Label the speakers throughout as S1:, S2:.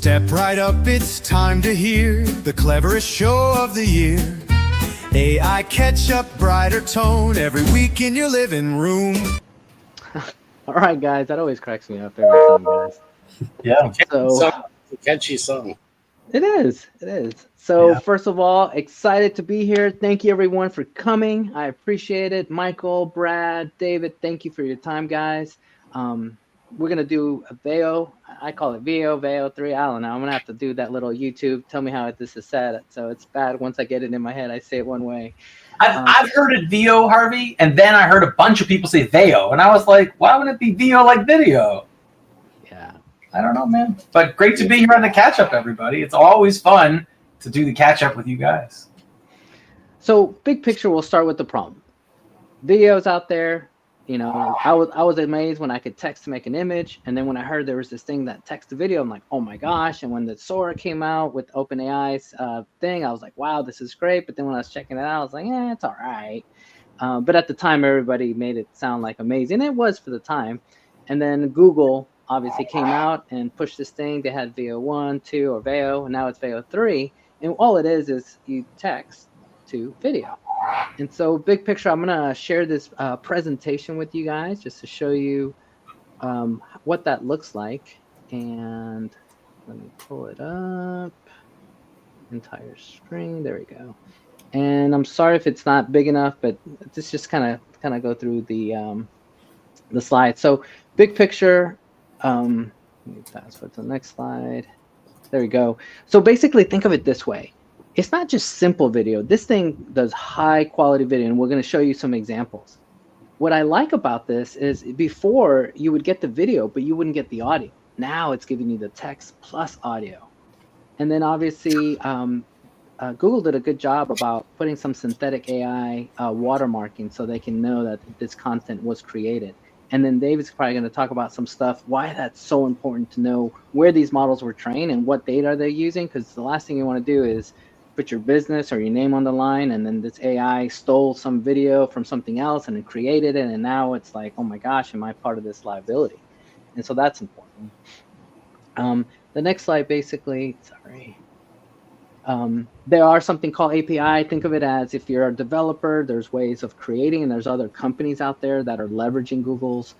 S1: Step right up, it's time to hear the cleverest show of the year. AI Ketchup, brighter tone, every week in your living room.
S2: All right, guys, that always cracks me up every time, guys.
S3: Yeah.
S2: So
S4: Catchy song.
S2: it is. It is. So first of all, excited to be here. Thank you everyone for coming. I appreciate it. Michael, Brad, David, thank you for your time, guys. We're gonna do a VEO. I call it VEO 3. I don't know. I'm gonna have to do that little YouTube. Tell me how this is said. So it's bad. Once I get it in my head, I say it one way.
S3: I've heard it VO, Harvey, and then I heard a bunch of people say VEO, and I was like, why wouldn't it be VO like video?
S2: Yeah.
S3: I don't know, man. But great to be here on the catch up, everybody. It's always fun to do the catch up with you guys.
S2: So big picture, we'll start with the problem. Videos out there, you know, I was amazed when I could text to make an image, and then when I heard there was this thing that text to video, I'm like, oh my gosh! And when the Sora came out with OpenAI's thing, I was like, wow, this is great. But then when I was checking it out, I was like, yeah, it's all right. But at the time, everybody made it sound like amazing. It was for the time. And then Google obviously came out and pushed this thing. They had VEO 1, 2, or VEO, and now it's VEO 3. And all it is you text to video. And so big picture, I'm going to share this presentation with you guys just to show you what that looks like. And let me pull it up. Entire screen. There we go. And I'm sorry if it's not big enough, but let's just kind of go through the slides. So big picture, let me fast forward to the next slide. There we go. So basically think of it this way. It's not just simple video. This thing does high quality video, and we're going to show you some examples. What I like about this is before you would get the video, but you wouldn't get the audio. Now it's giving you the text plus audio. And then obviously Google did a good job about putting some synthetic AI watermarking so they can know that this content was created. And then David's probably going to talk about some stuff, why that's so important to know where these models were trained and what data they're using, because the last thing you want to do is put your business or your name on the line, and then this AI stole some video from something else and then created it, and now it's like, oh my gosh, am I part of this liability? And so that's important. The next slide, basically, sorry. There are something called API. Think of it as if you're a developer, there's ways of creating, and there's other companies out there that are leveraging Google's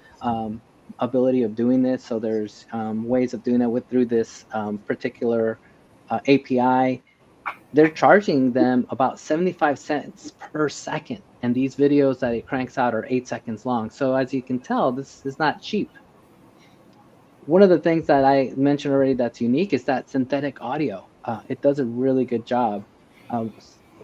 S2: ability of doing this. So there's ways of doing it through this particular API. They're charging them about 75 cents per second. And these videos that it cranks out are 8 seconds long. So as you can tell, this is not cheap. One of the things that I mentioned already that's unique is that synthetic audio. It does a really good job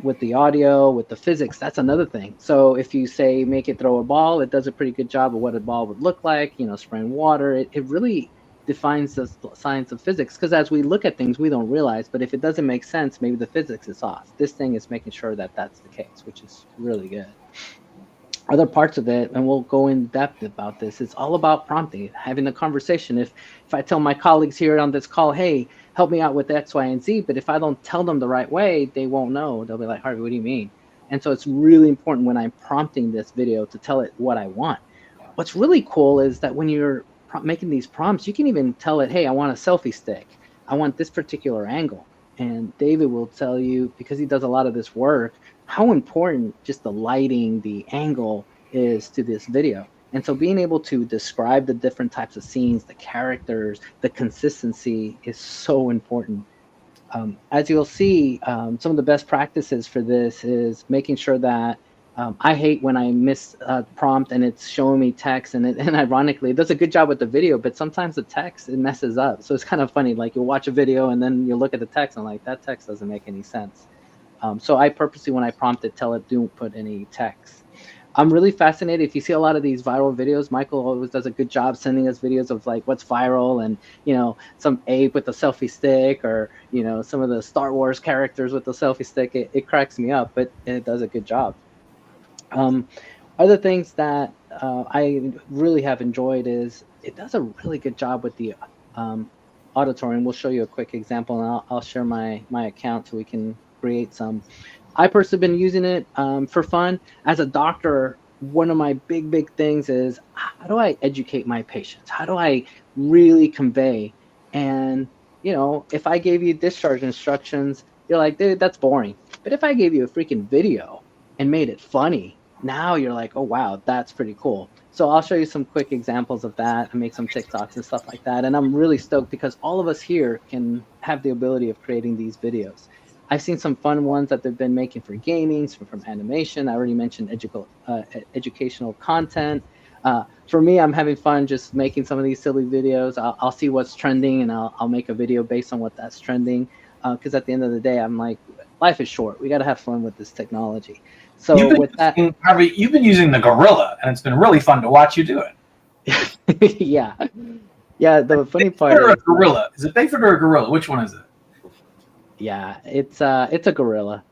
S2: with the audio, with the physics. That's another thing. So if you say make it throw a ball, it does a pretty good job of what a ball would look like, you know, spraying water. It really defines the science of physics, because as we look at things, we don't realize, but if it doesn't make sense, maybe the physics is off. This thing is making sure that that's the case, which is really good. Other parts of it, and we'll go in depth about this, it's all about prompting, having a conversation. If I tell my colleagues here on this call, hey, help me out with X, Y, and Z, but if I don't tell them the right way, they won't know. They'll be like, Harvey, what do you mean? And so it's really important when I'm prompting this video to tell it what I want. What's really cool is that when you're making these prompts, you can even tell it, hey, I want a selfie stick. I want this particular angle. And David will tell you, because he does a lot of this work, how important just the lighting, the angle is to this video. And so being able to describe the different types of scenes, the characters, the consistency is so important. As you'll see, some of the best practices for this is making sure that I hate when I miss a prompt and it's showing me text, and ironically, it does a good job with the video, but sometimes the text, it messes up. So it's kind of funny, like you'll watch a video and then you look at the text and like, that text doesn't make any sense. So I purposely, when I prompt it, tell it don't put any text. I'm really fascinated. If you see a lot of these viral videos, Michael always does a good job sending us videos of like what's viral, and, you know, some ape with a selfie stick, or, you know, some of the Star Wars characters with the selfie stick. It cracks me up, but it does a good job. Other things that I really have enjoyed is it does a really good job with the auditorium. We'll show you a quick example, and I'll share my account so we can create some. I personally been using it for fun. As a doctor, one of my big things is, how do I educate my patients? How do I really convey? And if I gave you discharge instructions, you're like, dude, that's boring. But if I gave you a freaking video and made it funny, now you're like, oh, wow, that's pretty cool. So I'll show you some quick examples of that and make some TikToks and stuff like that. And I'm really stoked because all of us here can have the ability of creating these videos. I've seen some fun ones that they've been making for gaming, from animation. I already mentioned educational content. For me, I'm having fun just making some of these silly videos. I'll see what's trending and I'll make a video based on what that's trending. Because at the end of the day, I'm like, life is short. We got to have fun with this technology. So
S3: Harvey, you've been using the Gorilla, and it's been really fun to watch you do
S2: it. Yeah. The funny part
S3: is, Gorilla. Is it Bigfoot or a Gorilla? Which one is it?
S2: Yeah, it's a Gorilla.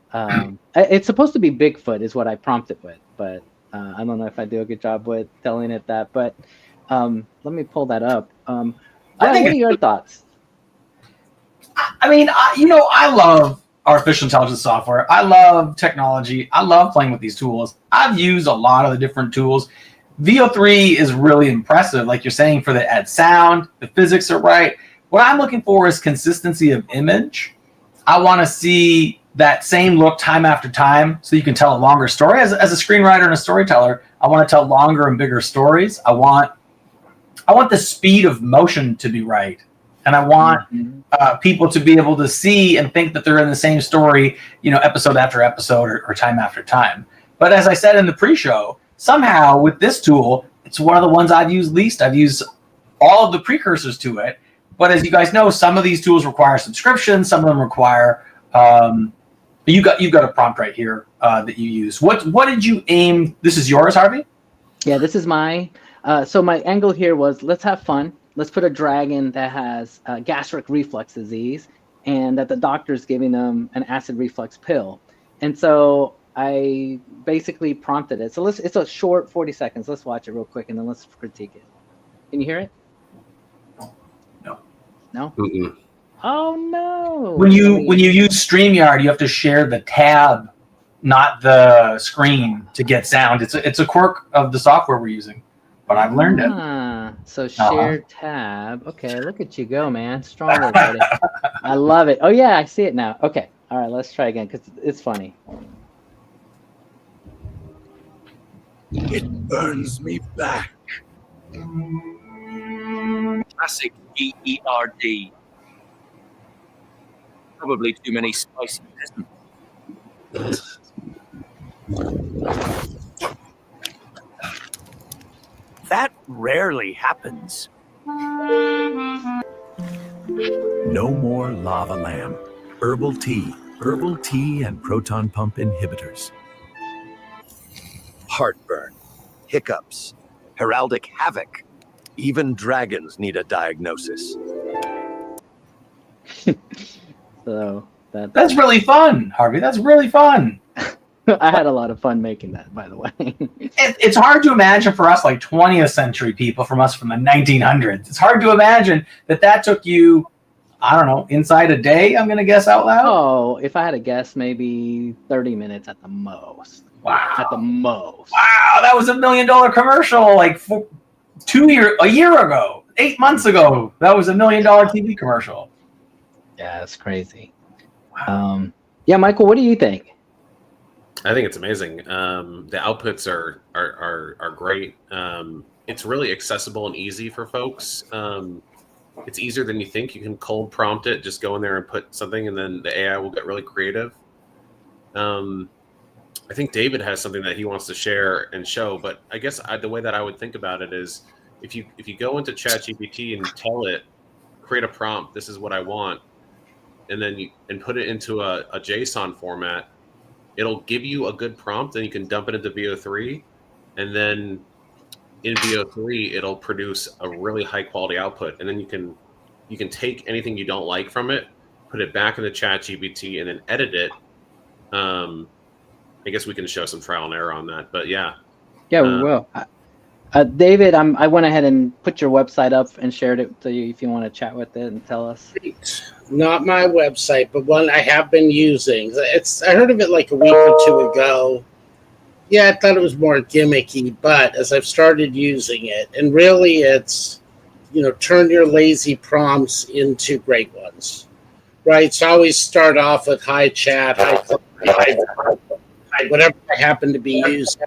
S2: It's supposed to be Bigfoot, is what I prompted with, but I don't know if I do a good job with telling it that. But let me pull that up. What are your thoughts?
S3: I mean, I love artificial intelligence software. I love technology. I love playing with these tools. I've used a lot of the different tools. VO3 is really impressive, like you're saying, for the add sound. The physics are right. What I'm looking for is consistency of image. I want to see that same look time after time so you can tell a longer story. As a screenwriter and a storyteller, I want to tell longer and bigger stories. I want the speed of motion to be right. And I want people to be able to see and think that they're in the same story, episode after episode or time after time. But as I said in the pre-show, somehow with this tool, it's one of the ones I've used least. I've used all of the precursors to it. But as you guys know, some of these tools require subscription. Some of them require. You've got a prompt right here that you use. What did you aim? This is yours, Harvey?
S2: Yeah, this is my. So my angle here was, let's have fun. Let's put a dragon that has gastric reflux disease and that the doctor's giving them an acid reflux pill. And so I basically prompted it. So it's a short 40 seconds. Let's watch it real quick and then let's critique it. Can you hear it? No?
S4: Mm-mm.
S2: Oh, no.
S3: When you use StreamYard, you have to share the tab, not the screen, to get sound. It's a quirk of the software we're using. But I've learned it.
S2: So share tab. Okay, look at you go, man. Stronger, buddy. I love it. Oh, yeah, I see it now. Okay. All right, let's try again because it's funny.
S5: It burns me back.
S4: Classic GERD. Probably too many spicy peasants.
S5: That rarely happens. No more lava lamb. Herbal tea and proton pump inhibitors. Heartburn, hiccups, heraldic havoc. Even dragons need a diagnosis.
S2: So
S3: that's really fun, Harvey. That's really fun.
S2: I had a lot of fun making that, by the way.
S3: It's hard to imagine for us, like 20th century people, from us from the 1900s. It's hard to imagine that took you, I don't know, inside a day, I'm going to guess out loud.
S2: Oh, if I had to guess, maybe 30 minutes at the most.
S3: Wow.
S2: At the most.
S3: Wow, that was $1 million commercial like a year ago, 8 months ago. That was $1 million TV commercial.
S2: Yeah, it's crazy. Wow. Yeah, Michael, what do you think?
S6: I think it's amazing. The outputs are great. It's really accessible and easy for folks. It's easier than you think. You can cold prompt it, just go in there and put something, and then the AI will get really creative. I think David has something that he wants to share and show, but I guess the way that I would think about it is if you go into ChatGPT and tell it, create a prompt, this is what I want, and then put it into a JSON format, it'll give you a good prompt, and you can dump it into VO3, and then in VO3 it'll produce a really high quality output, and then you can take anything you don't like from it, put it back into ChatGPT, and then edit it. I guess we can show some trial and error on that, but yeah.
S2: Yeah, we will. David, I went ahead and put your website up and shared it to you if you want to chat with it and tell us.
S7: Not my website, but one I have been using. I heard of it like a week or two ago. Yeah, I thought it was more gimmicky, but as I've started using it, and really it's turn your lazy prompts into great ones, right? So I always start off with hi chat, hi, whatever I happen to be using,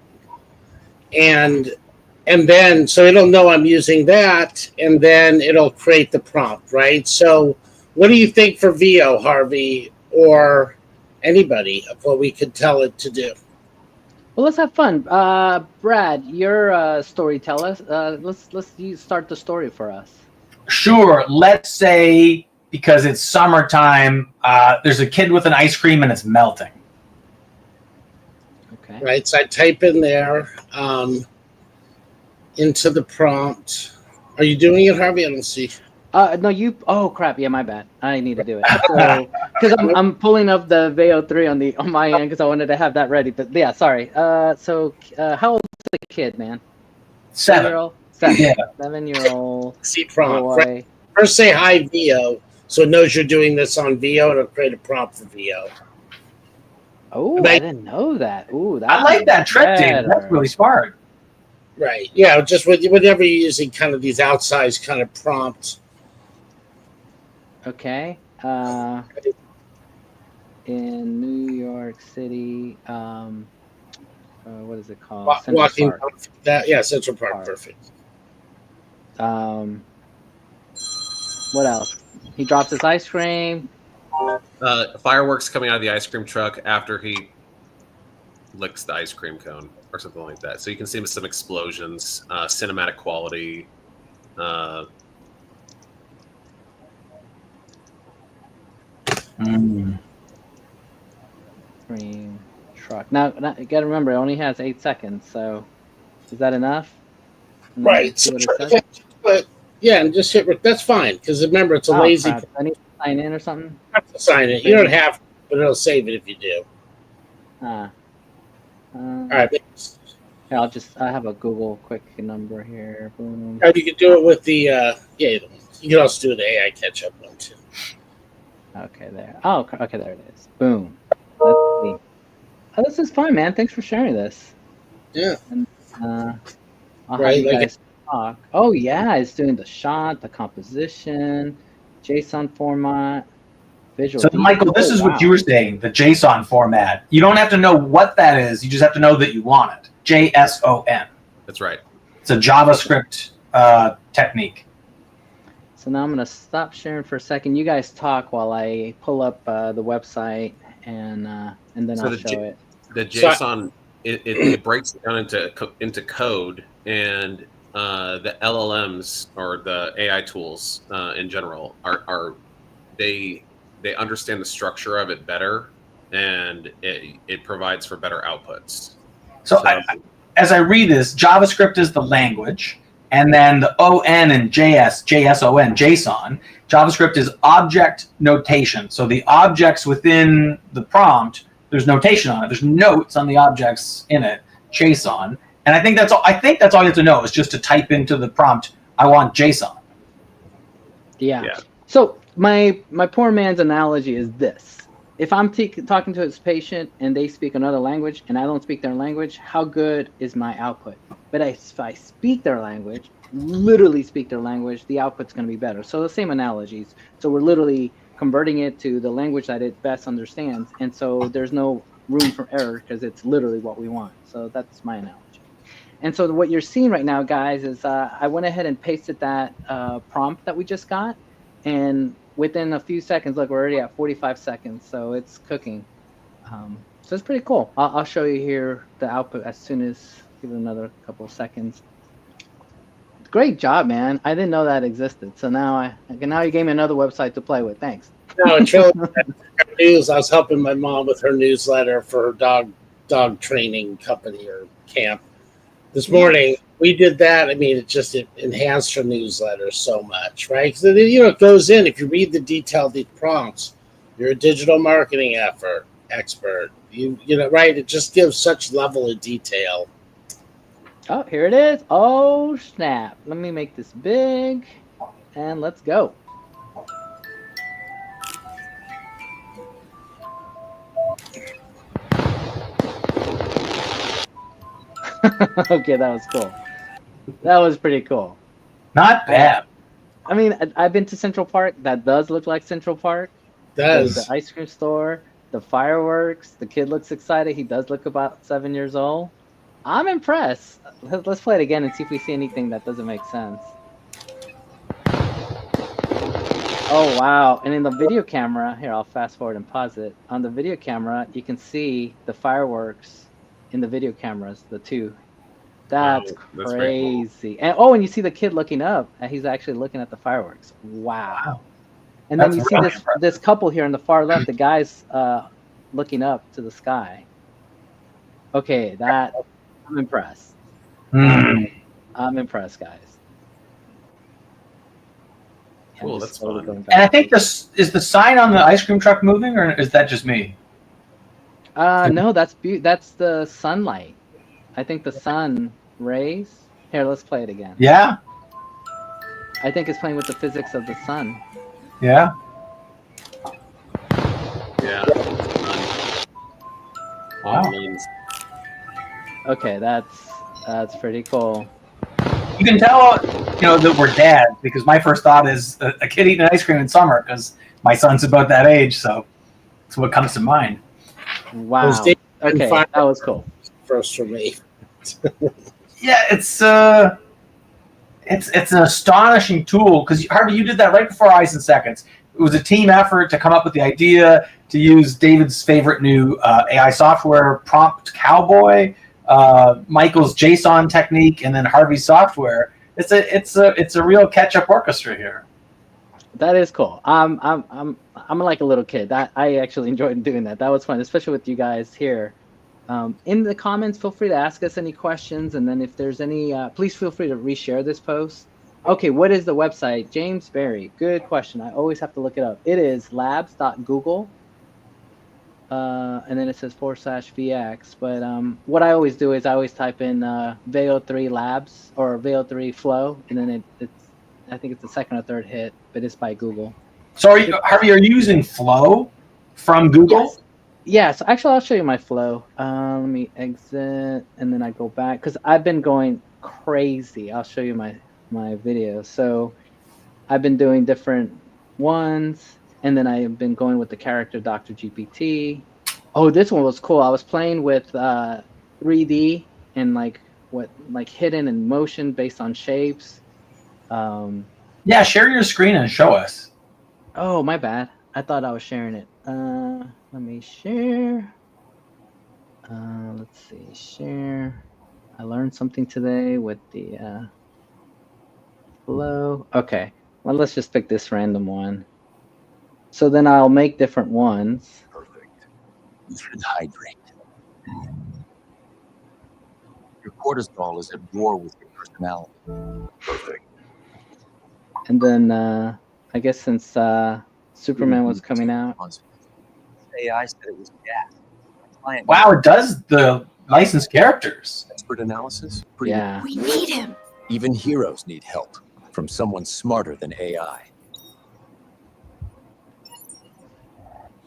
S7: and then so it'll know I'm using that, and then it'll create the prompt, right? So what do you think for VO, Harvey, or anybody, of what we could tell it to do?
S2: Well, let's have fun. Brad, you're a storyteller. Let's you start the story for us.
S3: Sure. Let's say because it's summertime, there's a kid with an ice cream and it's melting.
S2: Okay.
S7: Right, so I type in there into the prompt. Are you doing it, Harvey? I don't see.
S2: No, you. Oh crap! Yeah, my bad. I need to do it. So, because I'm pulling up the VO3 on my end because I wanted to have that ready. But yeah, sorry. So how old is the kid, man?
S3: 7.
S2: 7-year-old. 7.
S3: Yeah.
S2: 7-year-old
S7: See prompt.
S2: boy.
S7: Right. First say hi VO, so it knows you're doing this on VO, and it'll create a prompt for VO.
S2: Oh,
S7: But-
S2: I didn't know that. Ooh, that.
S3: I like that trick, Dave. That's really smart.
S7: Right. Yeah, just whenever you're using kind of these outsized kind of prompts.
S2: Okay. In New York City, what is it called? Central
S7: Walking
S2: Park.
S7: that, yeah, Central Park,
S2: Park.
S7: perfect.
S2: What else? He drops his ice cream.
S6: Fireworks coming out of the ice cream truck after he licks the ice cream cone or something like that. So you can see some explosions, cinematic quality.
S2: Cream truck. Now, you gotta remember, it only has 8 seconds. So, is that enough? And then
S7: Right.
S2: see
S7: So
S2: what it says?
S7: but yeah, and just hit. That's fine because remember it's a
S2: Oh,
S7: lazy.
S2: crap. I need to sign in or something.
S7: Have to sign it. You don't have, to, but it'll save it if you do.
S2: Ah.
S7: All right.
S2: Here, I have a Google quick number here. Boom.
S7: You can do it with the you can also do the AI catch up one too.
S2: Okay, there. Oh, okay, there it is. Boom. Let's see. Oh, this is fun, man. Thanks for sharing this.
S7: Yeah.
S2: And, I'll
S7: Right,
S2: have you
S7: like
S2: guys talk. Oh, yeah, it's doing the shot, the composition, JSON format, visual.
S3: So, Michael, this is what you were saying, the JSON format. You don't have to know what that is. You just have to know that you want it. JSON.
S6: That's right.
S3: It's a JavaScript technique.
S2: So now I'm going to stop sharing for a second. You guys talk while I pull up the website, and then
S6: So
S2: I'll
S6: the
S2: show it.
S6: The JSON it breaks it down into code, and the LLMs or the AI tools in general are they understand the structure of it better, and it provides for better outputs.
S3: So as I read this, JavaScript is the language, and then the ON and JSON, JSON. JavaScript is object notation. So the objects within the prompt, there's notation on it. There's notes on the objects in it, JSON. And I think that's all you have to know is just to type into the prompt, I want JSON.
S2: Yeah.
S6: Yeah.
S2: So my poor man's analogy is this: if I'm talking to his patient and they speak another language and I don't speak their language, how good is my output? But if I speak their language, literally speak their language, the output's going to be better. So the same analogies. So we're literally converting it to the language that it best understands, and so there's no room for error because it's literally what we want. So that's my analogy. And so what you're seeing right now, guys, is I went ahead and pasted that prompt that we just got, and within a few seconds, look, we're already at 45 seconds, so it's cooking. So it's pretty cool. I'll show you here the output as soon as, give it another couple of seconds. Great job, man. I didn't know that existed. So now you gave me another website to play with. Thanks.
S7: No, it's really news. I was helping my mom with her newsletter for her dog training company or camp. This morning we did that. I mean, it enhanced her newsletter so much, right? Because it goes in. If you read the detailed prompts, you're a digital marketing expert. You know, right? It just gives such level of detail.
S2: Oh, here it is. Oh, snap. Let me make this big, and let's go. Okay, that was cool. That was pretty cool.
S3: Not bad.
S2: I mean, I've been to Central Park. That does look like Central Park. There's
S7: Does
S2: the ice cream store, the fireworks. The kid looks excited. He does look about 7 years old. I'm impressed. Let's play it again and see if we see anything that doesn't make sense. Oh, wow. And in the video camera, here, I'll fast forward and pause it. On the video camera, you can see the fireworks in the video cameras, the two. That's
S6: That's very cool.
S2: crazy. And oh, and you see the kid looking up, and he's actually looking at the fireworks. Wow. And then
S3: That's
S2: you see
S3: really
S2: this
S3: impressive.
S2: this couple here on the far left, the guy's looking up to the sky. Okay, that I'm impressed.
S3: Hmm.
S2: I'm impressed, guys. I'm
S6: Cool,
S2: just
S6: that's
S2: slowly
S6: fun.
S2: going back.
S3: And I think this is the sign on the ice cream truck moving, or is that just me?
S2: No, that's the sunlight. I think the sun rays. Here, let's play it again.
S3: Yeah,
S2: I think it's playing with the physics of the sun.
S3: yeah.
S6: Yeah.
S3: Wow.
S2: Okay, that's pretty cool.
S3: You can tell, that we're dads because my first thought is a kid eating ice cream in summer because my son's about that age, so that's what comes to mind.
S2: Wow.
S7: Those days
S2: Okay,
S7: fire-
S2: that was cool.
S7: first for me.
S3: Yeah, it's an astonishing tool because Harvey, you did that right before Ice in Seconds. It was a team effort to come up with the idea to use David's favorite new AI software, Prompt Cowboy, Michael's JSON technique, and then Harvey's software. It's a real catch-up orchestra here.
S2: That is cool. I'm like a little kid. I actually enjoyed doing that. That was fun, especially with you guys here. In the comments, feel free to ask us any questions, and then if there's any, please feel free to reshare this post. Okay, what is the website? James Berry. Good question. I always have to look it up. It is labs.google, and then it says /VX. But what I always do is I always type in VEO3 Labs or VEO3 Flow, and then I think it's the second or third hit, but it's by Google.
S3: So, Harvey, are you using Flow from Google?
S2: Yes. Yeah, so actually I'll show you my flow. Let me exit and then I go back because I've been going crazy. I'll show you my video. So I've been doing different ones and then I've been going with the character Dr. GPT. Oh, this one was cool. I was playing with 3D and like hidden and motion based on shapes.
S3: Yeah, share your screen and show us.
S2: Oh, my bad. I thought I was sharing it. Let me share. Let's see, share. I learned something today with the flow. Okay, well, let's just pick this random one. So then I'll make different ones.
S5: Perfect. You should hydrate. Your cortisol is at war with your personality. Perfect.
S2: And then I guess since Superman was coming out.
S5: AI said it was gas. Client
S3: Wow, it does the licensed characters.
S5: expert analysis. Pretty
S2: Yeah.
S8: We need him.
S5: good. Even heroes need help from someone smarter than AI.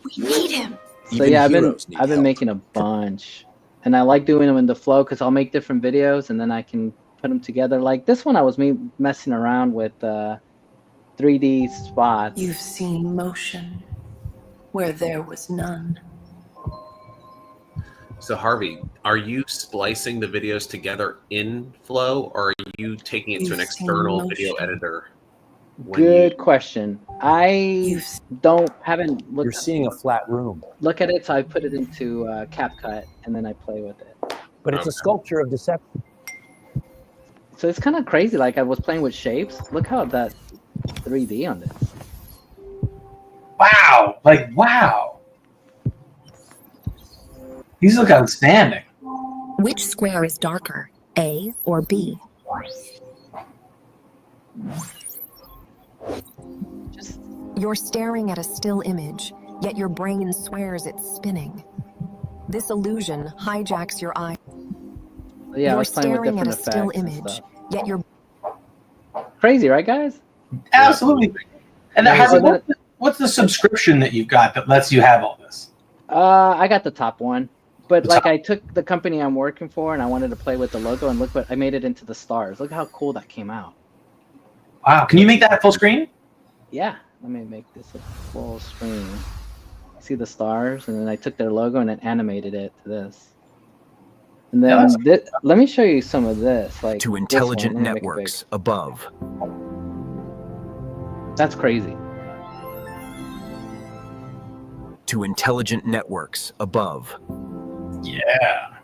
S8: We need him.
S2: So
S5: Even
S2: yeah, I've
S5: heroes need
S2: been
S5: help.
S2: making a bunch, and I like doing them in the flow because I'll make different videos and then I can put them together. Like this one, I was messing around with 3D spots.
S8: You've seen motion where there was none.
S6: So Harvey, are you splicing the videos together in Flow, or are you taking it to an
S8: You've seen
S6: external video
S8: motion.
S6: editor? when
S2: Good question. I
S8: You've
S2: haven't
S9: You're
S2: looked
S9: seeing a flat room,
S2: look at it, so I put it into CapCut and then I play with it.
S9: but it's
S6: Okay.
S9: a sculpture of deception.
S2: So it's kind of crazy. Like I was playing with shapes. Look how that 3D on this.
S3: Wow, wow. These look outstanding.
S10: Which square is darker, A or B?
S2: Just
S10: You're staring at a still image, yet your brain swears it's spinning. This illusion hijacks your eye.
S2: yeah, I
S10: You're
S2: was playing with
S10: staring at
S2: different
S10: a still
S2: effects and
S10: image,
S2: stuff.
S10: yet your
S2: Crazy, right, guys?
S3: Absolutely. And
S2: Yeah,
S3: Harvey,
S2: so
S3: what's the subscription that you've got that lets you have all this?
S2: I got the top one, but
S3: The
S2: like
S3: top-
S2: I took the company I'm working for and I wanted to play with the logo and look what I made it into the stars. Look how cool that came out.
S3: Wow. Can you make that full screen?
S2: Yeah, let me make this a full screen. See the stars, and then I took their logo and then animated it to this. And then let me show you some of this. Like
S11: To
S2: this
S11: intelligent
S2: one. Let me make it big.
S11: networks above.
S2: That's crazy.
S11: To intelligent networks above.
S3: Yeah.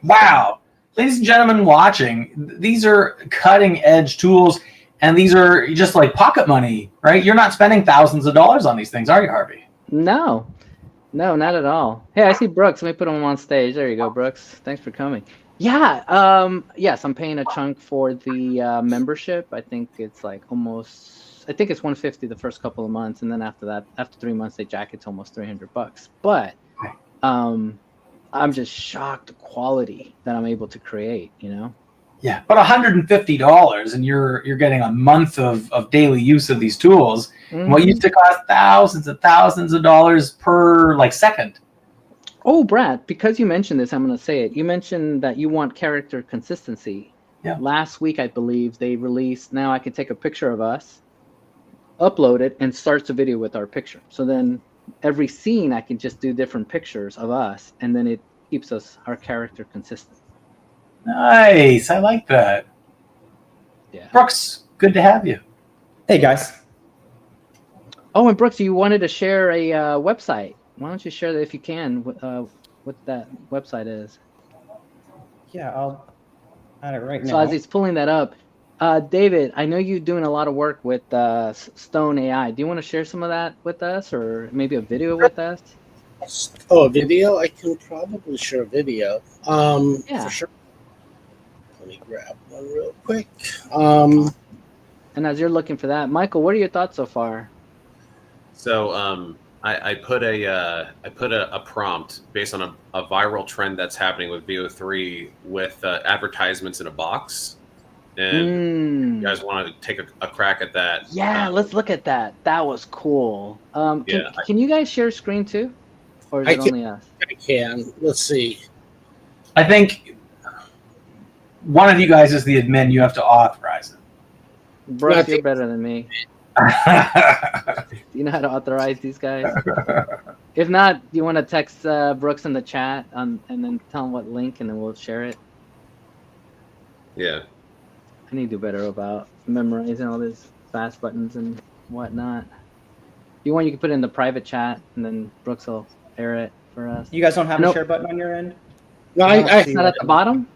S3: Wow. Ladies and gentlemen watching, these are cutting edge tools, and these are just like pocket money, right? You're not spending thousands of dollars on these things, are you, Harvey?
S2: No, not at all. Hey, I see Brooks. Let me put him on stage. There you go, Brooks. Thanks for coming. Yeah. Yes, I'm paying a chunk for the membership. I think it's like I think it's $150 the first couple of months, and then after that, after 3 months, they jack it to almost $300. But I'm just shocked the quality that I'm able to create.
S3: Yeah, but $150, and you're getting a month of daily use of these tools.
S2: Mm-hmm.
S3: What used to cost thousands of dollars per second.
S2: Oh, Brad, because you mentioned this, I'm going to say it. You mentioned that you want character consistency.
S3: Yeah.
S2: Last week, I believe, they released, now I can take a picture of us, upload it, and starts the video with our picture. So then every scene, I can just do different pictures of us, and then it keeps our character consistent.
S3: Nice. I like that.
S2: Yeah.
S3: Brooks, good to have you.
S12: Hey, guys.
S2: Oh, and Brooks, you wanted to share a website. Why don't you share that if you can, what that website is?
S12: Yeah, I'll add it right now.
S2: So as he's pulling that up, David, I know you're doing a lot of work with Stone AI. Do you want to share some of that with us, or maybe a video with us?
S7: Oh, a video? I can probably share a video.
S2: Yeah.
S7: For sure. Let me grab one real quick.
S2: And as you're looking for that, Michael, what are your thoughts so far?
S6: So I put a prompt based on a viral trend that's happening with VO3 with advertisements in a box. And you guys want to take a crack at that?
S2: Yeah, let's look at that. That was cool.
S6: Yeah.
S2: Can you guys share screen too? Or is it only us?
S7: I can. Let's see.
S3: I think one of you guys is the admin. You have to authorize it.
S2: Brooks, you're better than me. Do you know how to authorize these guys? If not, do you want to text Brooks in the chat and then tell him what link, and then we'll share it?
S6: Yeah.
S2: I need to do better about memorizing all these fast buttons and whatnot. If you want, you can put it in the private chat, and then Brooks will air it for us.
S12: You guys don't have a share button on your end?
S7: No,
S2: it's not at the bottom.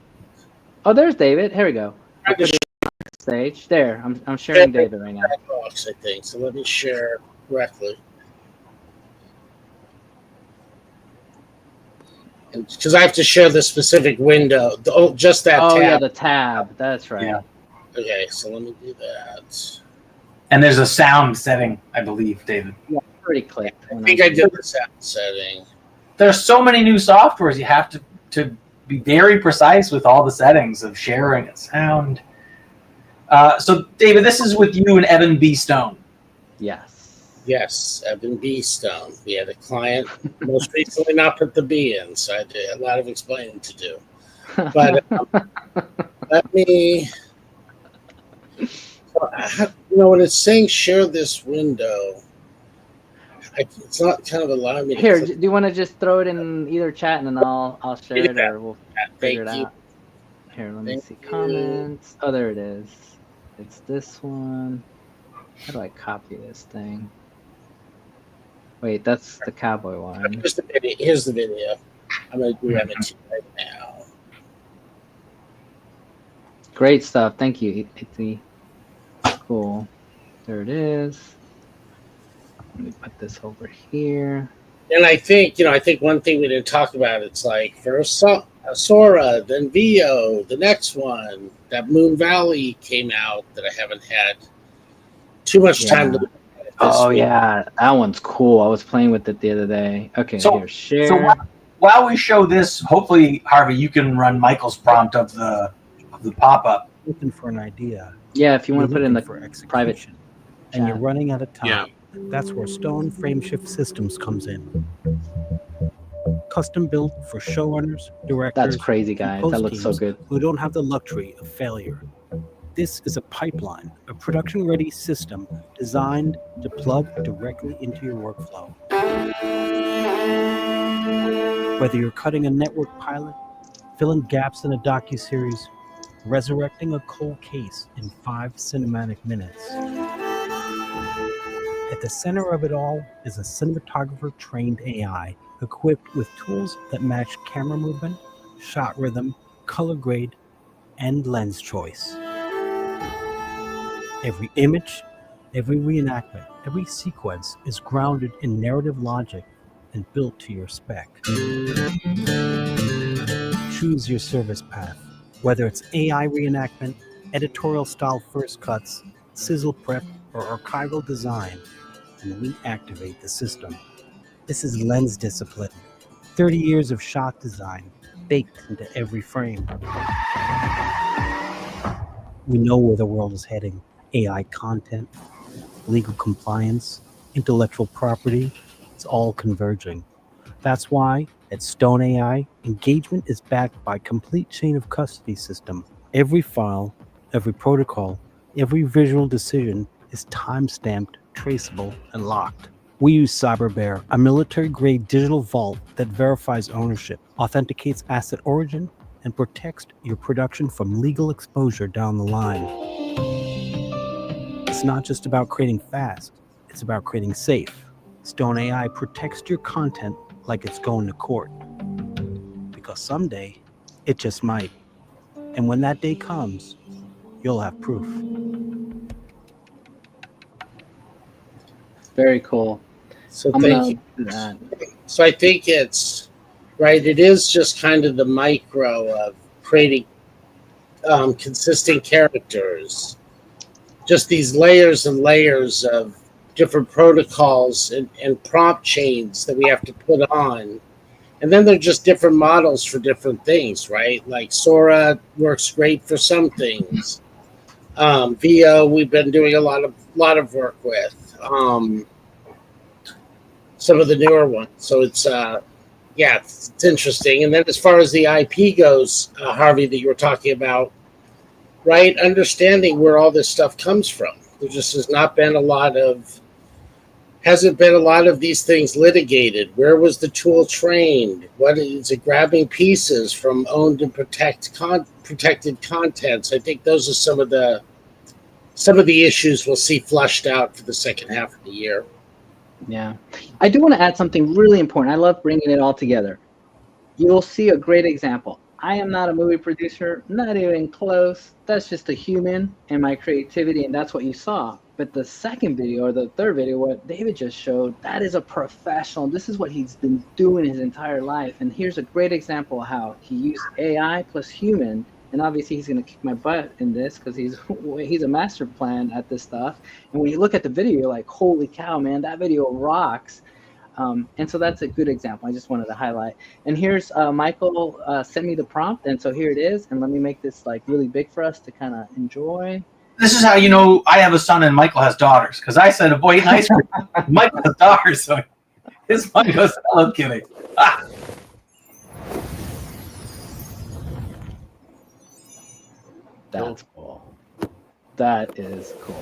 S2: Oh, there's David. Here we go. I put it on stage. There, I'm sharing David right now.
S7: Box, I think. So let me share correctly. Because I have to share the specific window. Just that tab.
S2: Oh, yeah, the tab. That's right.
S3: Yeah.
S7: Okay, so let me do that.
S3: And there's a sound setting, I believe, David.
S2: Yeah, already clicked.
S7: I think I did the sound setting.
S3: There's so many new softwares. You have to be very precise with all the settings of sharing and sound. So, David, this is with you and Evan B. Stone.
S7: Yes, Evan B. Stone. We had a client most recently not put the B in, so I had a lot of explaining to do. But let me... when it's saying share this window, it's not kind of allowing me to...
S2: Here, do you want to just throw it in either chat, and then I'll share it, or we'll figure it out? Here, let me see comments. Oh, there it is. It's this one. How do I copy this thing? Wait, that's the cowboy one.
S7: Here's the video. I'm going to grab it to you right now.
S2: Great stuff. Thank you, Itzy. Cool. There it is. Let me put this over here.
S7: And I think one thing we didn't talk about, it's like first Sora, then Vio, the next one, that Moon Valley came out that I haven't had too much time to look at it.
S2: Oh, yeah. That one's cool. I was playing with it the other day. Okay, here, share.
S3: So while we show this, hopefully, Harvey, you can run Michael's prompt of the pop-up.
S9: Looking for an idea.
S2: Yeah, if you want to put it in the private chat.
S9: And you're running out of time.
S6: Yeah.
S9: That's where Stone Frameshift Systems comes in. Custom built for showrunners, directors.
S2: That's crazy, guys.
S9: and
S2: That looks so
S9: post
S2: good.
S9: Who don't have the luxury of failure. This is a pipeline, a production-ready system designed to plug directly into your workflow. Whether you're cutting a network pilot, filling gaps in a docuseries, resurrecting a cold case in 5 cinematic minutes. At the center of it all is a cinematographer-trained AI equipped with tools that match camera movement, shot rhythm, color grade, and lens choice. Every image, every reenactment, every sequence is grounded in narrative logic and built to your spec. Choose your service path, whether it's AI reenactment, editorial style first cuts, sizzle prep, or archival design, and we activate the system. This is lens discipline, 30 years of shot design baked into every frame. We know where the world is heading. AI content, legal compliance, intellectual property, it's all converging. That's why at Stone AI, engagement is backed by complete chain of custody system. Every file, every protocol, every visual decision is time-stamped, traceable, and locked. We use CyberBear, a military-grade digital vault that verifies ownership, authenticates asset origin, and protects your production from legal exposure down the line. It's not just about creating fast, it's about creating safe. Stone AI protects your content like it's going to court. Because someday, it just might. And when that day comes, you'll have proof.
S2: Very cool.
S7: So thank you. So I think it's right. It is just kind of the micro of creating consistent characters. Just these layers and layers of different protocols and prompt chains that we have to put on. And then they're just different models for different things, right? Like Sora works great for some things. VO, we've been doing a lot of work with. Some of the newer ones. So it's it's interesting. And then as far as the IP goes, Harvey, that you were talking about, right? Understanding where all this stuff comes from. There just hasn't been a lot of these things litigated. Where was the tool trained? What is it grabbing pieces from owned and protected contents? I think those are some of the issues we'll see flushed out for the second half of the year.
S2: Yeah. I do want to add something really important. I love bringing it all together. You'll see a great example. I am not a movie producer, not even close. That's just a human and my creativity, and that's what you saw. But the second video, or the third video, what David just showed, that is a professional. This is what he's been doing his entire life. And here's a great example of how he used AI plus human. And obviously he's going to kick my butt in this because he's a master plan at this stuff. And when you look at the video, you're like, holy cow, man, that video rocks. And so that's a good example. I just wanted to highlight. And here's Michael sent me the prompt. And so here it is. And let me make this like really big for us to kind of enjoy.
S3: This is how you know I have a son and Michael has daughters. Because I said a boy eating ice cream. Michael has daughters. So his mind goes, I'm kidding. Ah.
S2: That's cool. That is cool.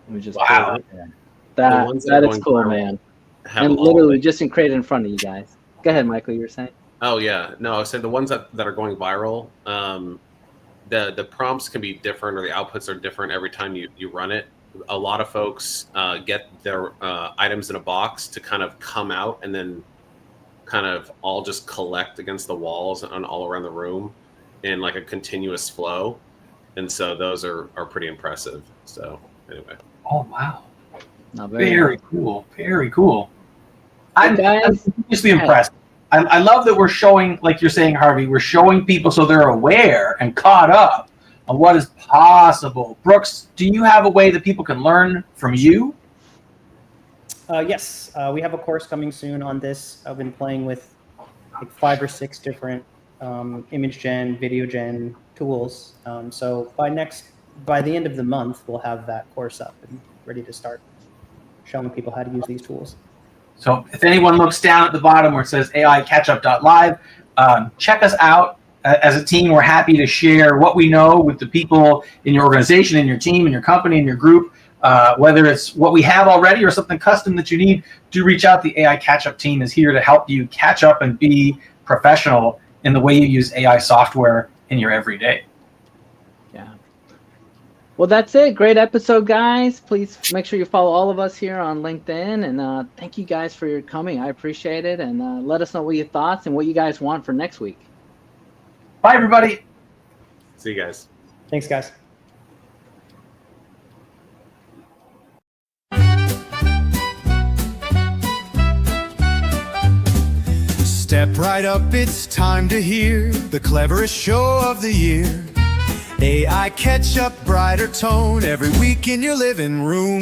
S2: Let me just
S3: wow.
S2: That is cool, man. And literally just created in front of you guys. Go ahead, Michael. You were saying?
S6: Oh yeah, no, I was saying the ones that are going viral. The prompts can be different, or the outputs are different every time you run it. A lot of folks get their items in a box to kind of come out and then kind of all just collect against the walls and all around the room in like a continuous flow. And so those are pretty impressive. So anyway.
S3: Oh, wow.
S2: Very
S3: nice. Cool. Very cool. I'm just impressed. I love that we're showing, like you're saying, Harvey, we're showing people so they're aware and caught up on what is possible. Brooks, do you have a way that people can learn from you?
S12: Yes, we have a course coming soon on this. I've been playing with like 5 or 6 different image gen, video gen tools. So by the end of the month, we'll have that course up and ready to start showing people how to use these tools.
S3: So if anyone looks down at the bottom where it says AI Catchup.live, check us out. as a team, we're happy to share what we know with the people in your organization, in your team, in your company, in your group. Whether it's what we have already or something custom that you need, do reach out. The AI Catch-Up team is here to help you catch up and be professional in the way you use AI software in your everyday.
S2: Yeah. Well, that's it. Great episode, guys. Please make sure you follow all of us here on LinkedIn. And thank you guys for your coming. I appreciate it. And let us know what your thoughts and what you guys want for next week.
S3: Bye, everybody.
S6: See you guys.
S12: Thanks, guys.
S1: Step right up, it's time to hear the cleverest show of the year. AI Catch-Up, brighter tone every week in your living room.